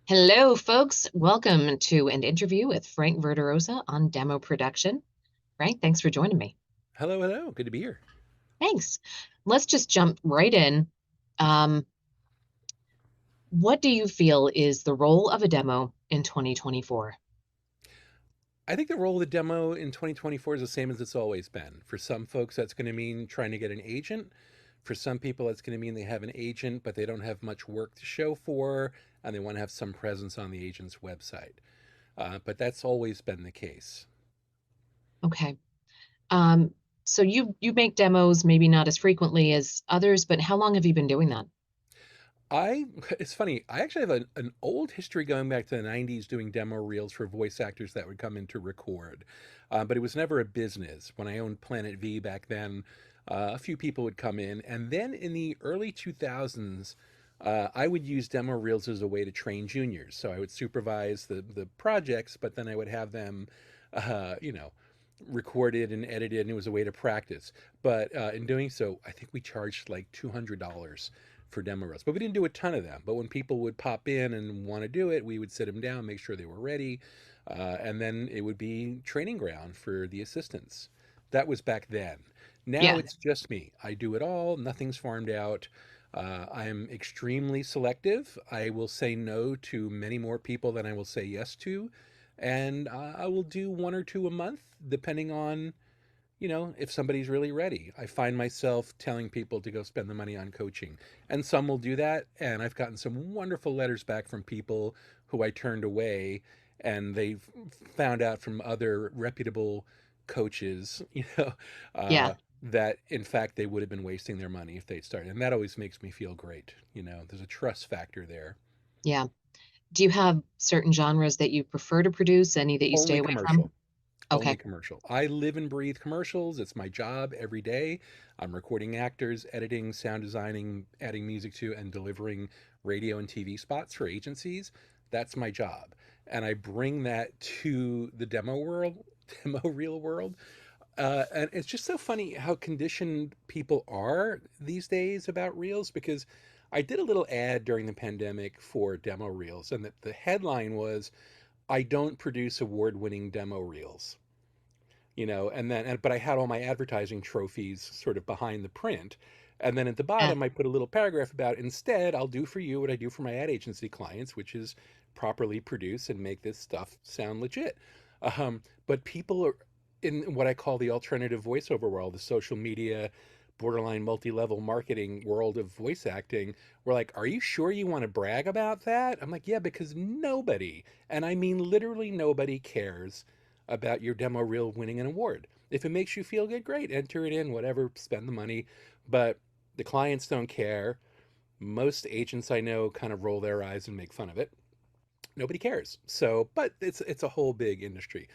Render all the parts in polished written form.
Hello, folks. Welcome to an interview with Frank Verderosa on demo production. Frank, thanks for joining me. Hello, hello. Good to be here. Thanks. Let's just jump right in. Um, what do you feel is the role of a demo in 2024? I think the role of the demo in 2024 is the same as it's always been. For some folks, that's going to mean trying to get an agent. For some people, that's going to mean they have an agent, but they don't have much work to show for, and they want to have some presence on the agent's website. But that's always been the case. Okay. Um, so you make demos maybe not as frequently as others, but how long have you been doing that? It's funny, I actually have an old history going back to the 90s doing demo reels for voice actors that would come in to record. But it was never a business. When I owned Planet V back then, a few people would come in. And then in the early 2000s, I would use demo reels as a way to train juniors. So I would supervise the projects, but then I would have them, uh, you know, recorded and edited, and it was a way to practice. But in doing so, I think we charged like $200 for demo reels, but we didn't do a ton of them. But when people would pop in and want to do it, we would sit them down, make sure they were ready, and then it would be training ground for the assistants. That was back then. Now Yeah. it's just me. I do it all. Nothing's farmed out. I'm extremely selective. I will say no to many more people than I will say yes to, and I will do one or two a month, depending on if somebody's really ready. I find myself telling people to go spend the money on coaching, and some will do that. And I've gotten some wonderful letters back from people who I turned away, and they've found out from other reputable coaches, Yeah. that in fact they would have been wasting their money if they'd started. And that always makes me feel great. There's a trust factor there. Yeah. Do you have certain genres that you prefer to produce, any that you stay Only away from? commercial. Only Okay. commercial. I live and breathe commercials. It's my job every day. I'm recording actors, editing, sound designing, adding music to, and delivering radio and TV spots for agencies. That's my job. And I bring that to the demo world, demo real world. And it's just so funny how conditioned people are these days about reels, because I did a little ad during the pandemic for demo reels, and the headline was, I don't produce award winning demo reels. But I had all my advertising trophies sort of behind the print. And then at the Yeah. bottom, I put a little paragraph about, instead, I'll do for you what I do for my ad agency clients, which is properly produce and make this stuff sound legit. But people are in what I call the alternative voiceover world, the social media, borderline multi level marketing world of voice acting. We're like, are you sure you want to brag about that? I'm like, yeah, because nobody, and I mean literally nobody, cares about your demo reel winning an award. If it makes you feel good, great, enter it in, whatever, spend the money. But the clients don't care. Most agents I know kind of roll their eyes and make fun of it. Nobody cares. So, but it's a whole big industry.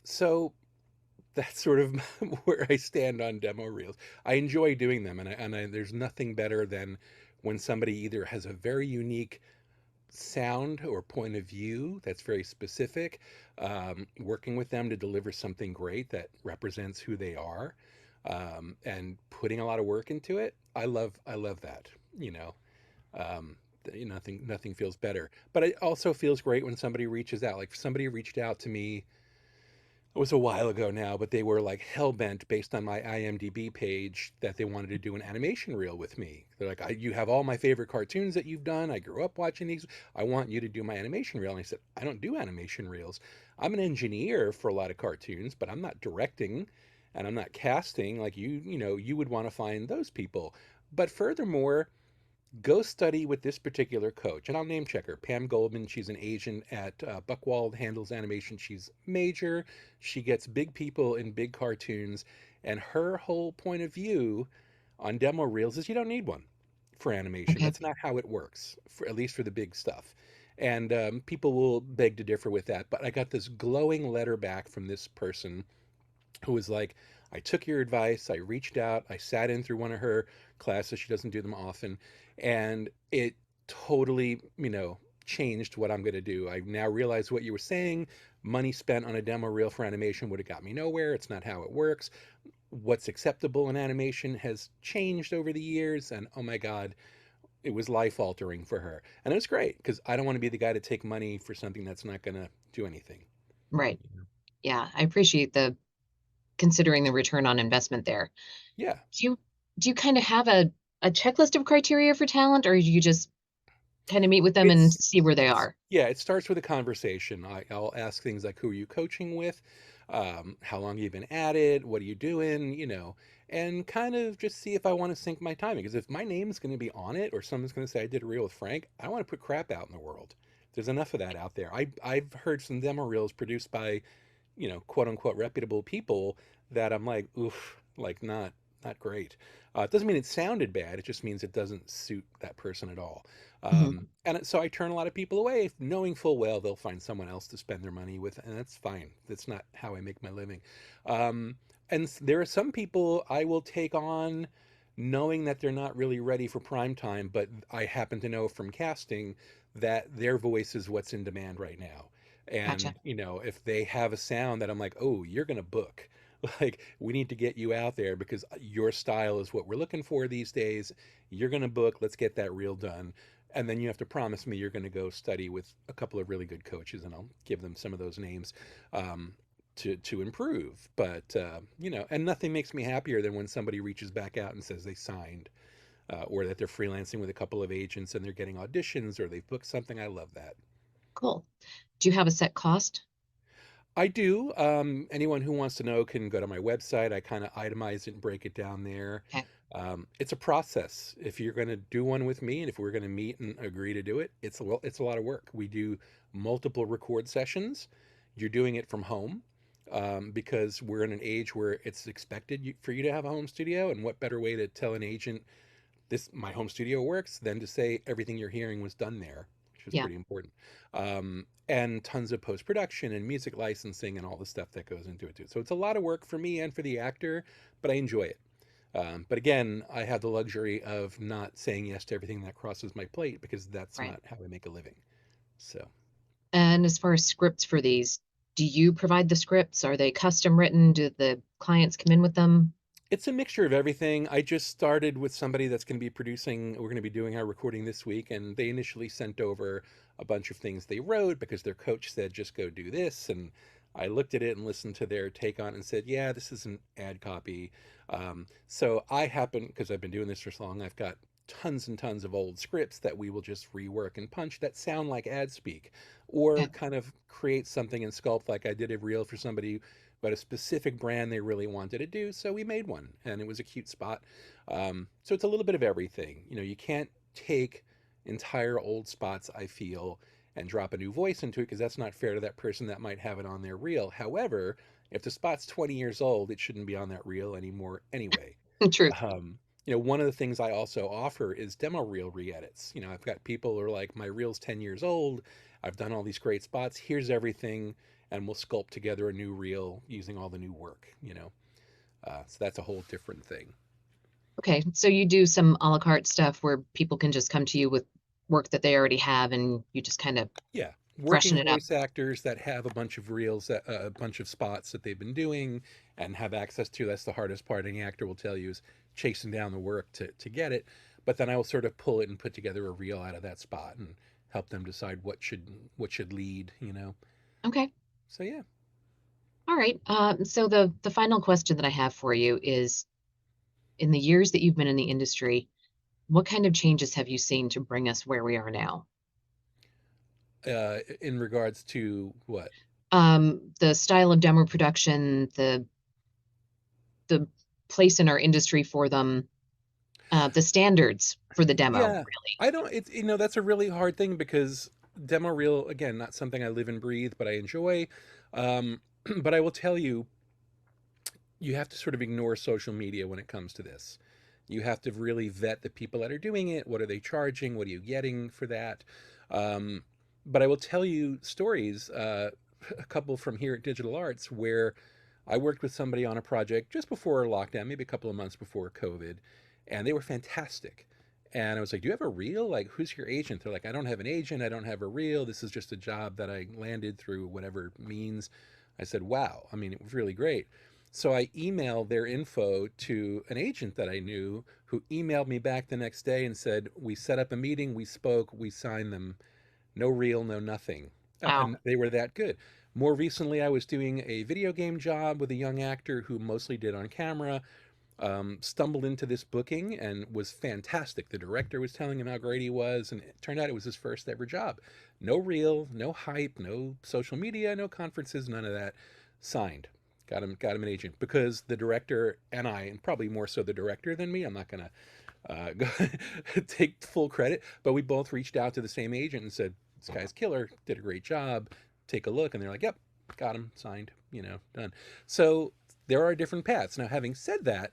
So that's sort of where I stand on demo reels. I enjoy doing them, and there's nothing better than when somebody either has a very unique sound or point of view that's very specific, working with them to deliver something great that represents who they are, and putting a lot of work into it. I love that. You know, um, nothing feels better. But it also feels great when somebody reaches out. Like somebody reached out to me, it was a while ago now, but they were like hell bent based on my IMDb page that they wanted to do an animation reel with me. They're like, you have all my favorite cartoons that you've done. I grew up watching these. I want you to do my animation reel. And I said, I don't do animation reels. I'm an engineer for a lot of cartoons, but I'm not directing and I'm not casting like you would want to find those people. But furthermore, go study with this particular coach. And I'll name check her. Pam Goldman. She's an agent at Buckwald, handles animation. She's major. She gets big people in big cartoons. And her whole point of view on demo reels is you don't need one for animation. Okay. That's not how it works, at least for the big stuff. And people will beg to differ with that. But I got this glowing letter back from this person who was like, I took your advice. I reached out. I sat in through one of her classes. She doesn't do them often. And it totally, changed what I'm going to do. I now realize what you were saying. Money spent on a demo reel for animation would have got me nowhere. It's not how it works. What's acceptable in animation has changed over the years. And oh my God, it was life altering for her. And it was great because I don't want to be the guy to take money for something that's not going to do anything. Right. You know? Yeah, I appreciate the considering the return on investment there. Yeah. Do you do you kind of have a checklist of criteria for talent, or you just kind of meet with them and It's see where they it's are? yeah, it starts with a conversation. I'll ask things like, "Who are you coaching with? How long you been at it? What are you doing?" And kind of just see if I want to sink my time. Because if my name's going to be on it, or someone's going to say I did a reel with Frank, I don't want to put crap out in the world. There's enough of that out there. I've heard some demo reels produced by quote unquote reputable people that I'm like, oof, like not great. It doesn't mean it sounded bad. It just means it doesn't suit that person at all. Mhm. So I turn a lot of people away, knowing full well they'll find someone else to spend their money with, and that's fine. That's not how I make my living. Um, there are some people I will take on knowing that they're not really ready for prime time, but I happen to know from casting that their voice is what's in demand right now. Gotcha. And, if they have a sound that I'm like, oh, you're going to book, like, we need to get you out there because your style is what we're looking for these days. You're going to book. Let's get that reel done. And then you have to promise me you're going to go study with a couple of really good coaches, and I'll give them some of those names um, to improve. But, and nothing makes me happier than when somebody reaches back out and says they signed. Or that they're freelancing with a couple of agents and they're getting auditions or they've booked something. I love that. Cool. Do you have a set cost? I do. Anyone who wants to know can go to my website. I kind of itemize it and break it down there. Okay. It's a process. If you're going to do one with me, and if we're going to meet and agree to do it, it's a lot of work. We do multiple record sessions. You're doing it from home because we're in an age where it's expected for you to have a home studio. And what better way to tell an agent this my home studio works than to say everything you're hearing was done there, which is Yeah. pretty important. And tons of post production and music licensing and all the stuff that goes into it too. So it's a lot of work for me and for the actor, but I enjoy it. But again, I have the luxury of not saying yes to everything that crosses my plate because that's Right. not how I make a living. So And as far as scripts for these, do you provide the scripts? Are they custom written? Do the clients come in with them? it's a mixture of everything. I just started with somebody that's going to be we're going to be doing our recording this week, and they initially sent over a bunch of things they wrote because their coach said, just go do this. And I looked at it and listened to their take on it and said, yeah, this is an ad copy. So I happen, because I've been doing this for so long, I've got tons and tons of old scripts that we will just rework and punch that sound like ad speak or Okay. kind of create something in sculpt like I did a reel for somebody but a specific brand they really wanted to do. So we made one, and it was a cute spot. So it's a little bit of everything. You can't take entire old spots, I feel, and drop a new voice into it because that's not fair to that person that might have it on their reel. However, if the spot's 20 years old, it shouldn't be on that reel anymore anyway. Truth. One of the things I also offer is demo reel re-edits. I've got people who are like, my reel's 10 years old. I've done all these great spots. Here's everything. And we'll sculpt together a new reel using all the new work. So that's a whole different thing. Okay. So you do some a la carte stuff where people can just come to you with work that they already have and you just kind of Yeah. freshen Working it up. voice actors that have a bunch of reels, a bunch of spots that they've been doing and have access to. That's the hardest part. Any actor will tell you is chasing down the work to get it. But then I will sort of pull it and put together a reel out of that spot and help them decide what should lead. Okay. So yeah. All right. So the final question that I have for you is in the years that you've been in the industry, what kind of changes have you seen to bring us where we are now? In regards to what? The style of demo production, the place in our industry for them, the standards for the demo, Yeah, really. I don't. It's that's a really hard thing because demo reel again, not something I live and breathe, but I enjoy. But I will tell you, you have to sort of ignore social media when it comes to this. You have to really vet the people that are doing it. What are they charging? What are you getting for that? Um, but I will tell you stories. A couple from here at Digital Arts where I worked with somebody on a project just before lockdown, maybe a couple of months before COVID, and they were fantastic. And I was like, "Do you have a reel? Like, who's your agent?" They're like, "I don't have an agent. I don't have a reel. This is just a job that I landed through whatever means." I said, "Wow. I mean, it was really great." So I emailed their info to an agent that I knew who emailed me back the next day and said, "We set up a meeting, we spoke, we signed them. No reel, no nothing." Wow. And they were that good. More recently, I was doing a video game job with a young actor who mostly did on camera. Stumbled into this booking and was fantastic. The director was telling him how great he was, and it turned out it was his first ever job. No reel, no hype, no social media, no conferences, none of that. Signed. Got him an agent because the director and I, and probably more so the director than me, I'm not gonna go take full credit, but we both reached out to the same agent and said, "This guy's killer, did a great job. Take a look." And they're like, "Yep, got him signed. Done." So there are different paths. Now, having said that,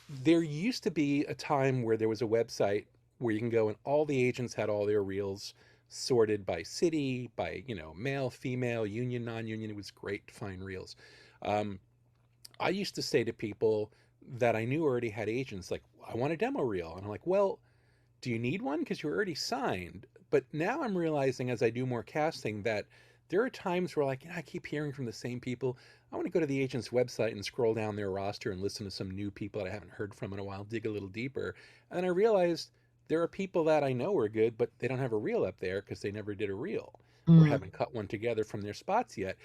there used to be a time where there was a website where you can go and all the agents had all their reels sorted by city, by, male, female, union, non-union. It was great to find reels. Um, I used to say to people that I knew already had agents, like, "I want a demo reel." And I'm like, "Well, do you need one? Because you're already signed." But now I'm realizing as I do more casting that there are times where, like, I keep hearing from the same people. I want to go to the agent's website and scroll down their roster and listen to some new people that I haven't heard from in a while, dig a little deeper. And then I realized there are people that I know are good, but they don't have a reel up there because they never did a reel or Mm, haven't cut one together from their spots yet.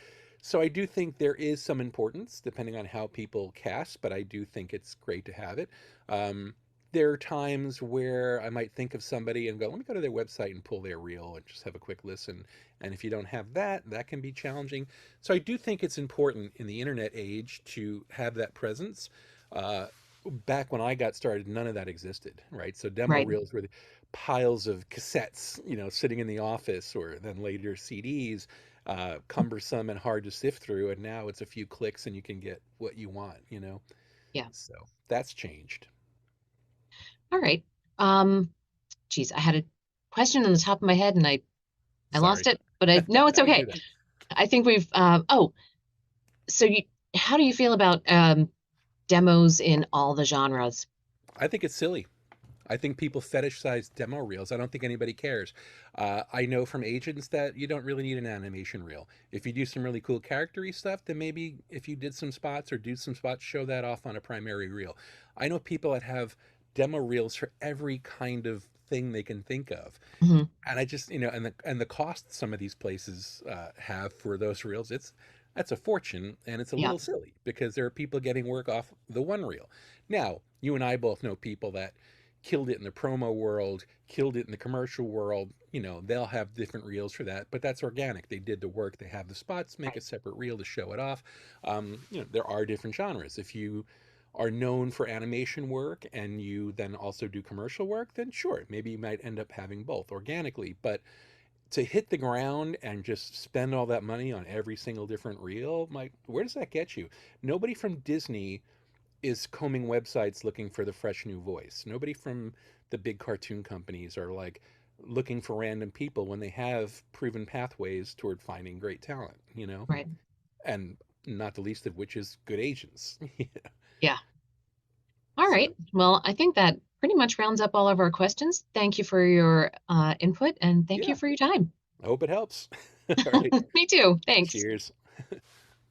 So I do think there is some importance depending on how people cast, but I do think it's great to have it. Um, there are times where I might think of somebody and go, "Let me go to their website and pull their reel and just have a quick listen." And if you don't have that, that can be challenging. So I do think it's important in the internet age to have that presence. Uh, Back when I got started, none of that existed, right? So demo right. reels were the piles of cassettes, sitting in the office, or then later CDs, cumbersome and hard to sift through. And now it's a few clicks and you can get what you want. Yeah. So that's changed. All right. Um, Geez, I had a question on the top of my head and I lost Sorry. it, but I no, it's I do okay. that. I think we've oh, so you how do you feel about demos in all the genres? I think it's silly. I think people fetishize demo reels. I don't think anybody cares. I know from agents that you don't really need an animation reel. If you do some really cool charactery stuff, then maybe if you did some spots or do some spots, show that off on a primary reel. I know people that have demo reels for every kind of thing they can think of. Hmm. And I just, and the cost some of these places have for those reels, that's a fortune, and it's a Yeah, little silly because there are people getting work off the one reel. Now, you and I both know people that killed it in the promo world, killed it in the commercial world. They'll have different reels for that, but that's organic. They did the work, they have the spots, make a right, separate reel to show it off. There are different genres. If you are known for animation work and you then also do commercial work, then sure, maybe you might end up having both organically. But to hit the ground and just spend all that money on every single different reel, like, where does that get you? Nobody from Disney is combing websites looking for the fresh new voice. Nobody from the big cartoon companies are like looking for random people when they have proven pathways toward finding great talent. right. And not the least of which is good agents. Yeah. All So, right. Well, I think that pretty much rounds up all of our questions. Thank you for your input and thank you yeah, for your time. I hope it helps. All right. Me too. Thanks. Cheers.